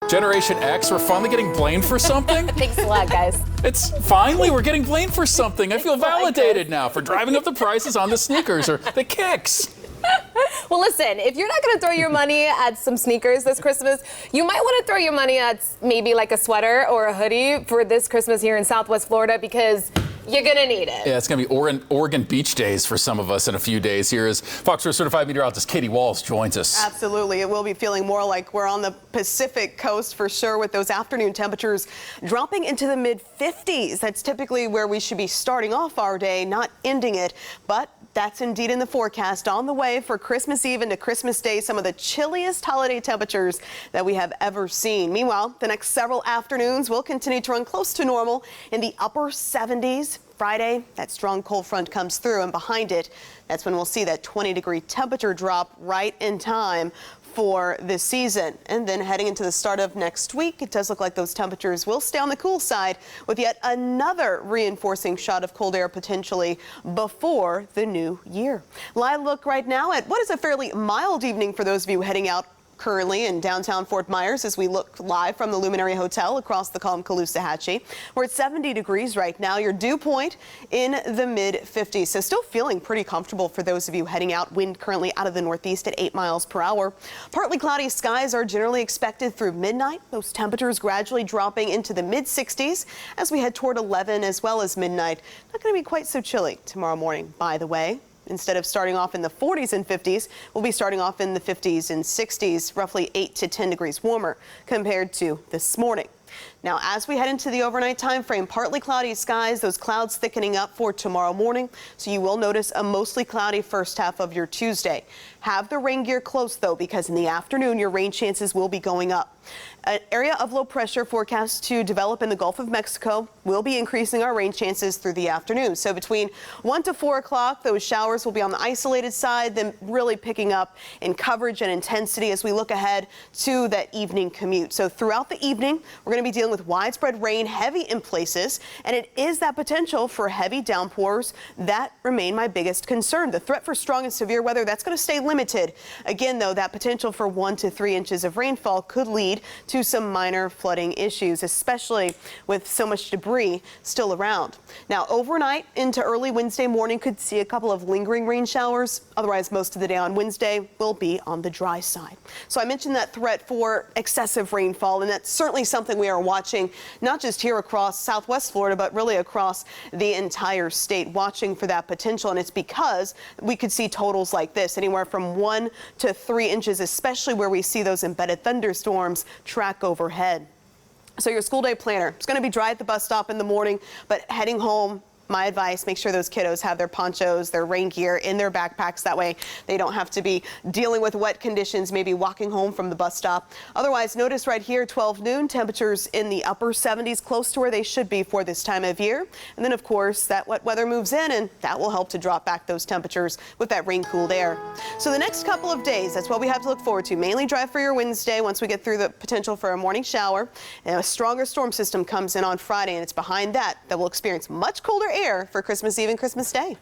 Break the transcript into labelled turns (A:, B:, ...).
A: Generation X, we're finally getting blamed for something?
B: Thanks a lot, guys.
A: It's finally, we're getting blamed for something. I feel validated now for driving up the prices on the sneakers or the kicks.
B: Well, listen, if you're not going to throw your money at some sneakers this Christmas, you might want to throw your money at maybe like a sweater or a hoodie for this Christmas here in Southwest Florida, because you're going to need it.
A: Yeah, it's going to be Oregon beach days for some of us in a few days. Here is Fox 4 certified meteorologist Katie Walls joins us.
C: Absolutely. It will be feeling more like we're on the Pacific coast for sure, with those afternoon temperatures dropping into the mid-50s. That's typically where we should be starting off our day, not ending it. But that's indeed in the forecast. On the way for Christmas Eve into Christmas Day, some of the chilliest holiday temperatures that we have ever seen. Meanwhile, the next several afternoons will continue to run close to normal in the upper 70s. Friday, that strong cold front comes through, and behind it, that's when we'll see that 20-degree temperature drop right in time for this season. And then heading into the start of next week, it does look like those temperatures will stay on the cool side, with yet another reinforcing shot of cold air potentially before the new year. Live look right now at what is a fairly mild evening for those of you heading out currently in downtown Fort Myers, as we look live from the Luminary Hotel across the Calm Caloosahatchee. We're at 70 degrees right now. Your dew point in the mid-50s. So still feeling pretty comfortable for those of you heading out. Wind currently out of the northeast at 8 miles per hour. Partly cloudy skies are generally expected through midnight. Those temperatures gradually dropping into the mid-60s as we head toward 11 as well as midnight. Not going to be quite so chilly tomorrow morning, by the way. Instead of starting off in the 40s and 50s, we'll be starting off in the 50s and 60s, roughly 8 to 10 degrees warmer compared to this morning. Now, as we head into the overnight time frame, partly cloudy skies, those clouds thickening up for tomorrow morning. So you will notice a mostly cloudy first half of your Tuesday. Have the rain gear close, though, because in the afternoon, your rain chances will be going up. An area of low pressure forecast to develop in the Gulf of Mexico will be increasing our rain chances through the afternoon. So between 1 to 4 o'clock, those showers will be on the isolated side, then really picking up in coverage and intensity as we look ahead to that evening commute. So throughout the evening, we're going to be dealing with widespread rain, heavy in places, and it is that potential for heavy downpours that remain my biggest concern. The threat for strong and severe weather, that's going to stay limited. Again, though, that potential for 1 to 3 inches of rainfall could lead to some minor flooding issues, especially with so much debris still around. Now, overnight into early Wednesday morning, could see a couple of lingering rain showers. Otherwise, most of the day on Wednesday will be on the dry side. So I mentioned that threat for excessive rainfall, and that's certainly something we are watching, not just here across Southwest Florida, but really across the entire state, watching for that potential. And it's because we could see totals like this, anywhere from 1 to 3 inches, especially where we see those embedded thunderstorms track overhead. So your school day planner, it's going to be dry at the bus stop in the morning, but heading home, my advice, make sure those kiddos have their ponchos, their rain gear in their backpacks. That way they don't have to be dealing with wet conditions, maybe walking home from the bus stop. Otherwise, notice right here, 12 noon, temperatures in the upper 70s, close to where they should be for this time of year. And then, of course, that wet weather moves in, and that will help to drop back those temperatures with that rain-cooled air. So the next couple of days, that's what we have to look forward to. Mainly dry for your Wednesday once we get through the potential for a morning shower. And a stronger storm system comes in on Friday, and it's behind that we'll experience much colder air for Christmas Eve and Christmas Day.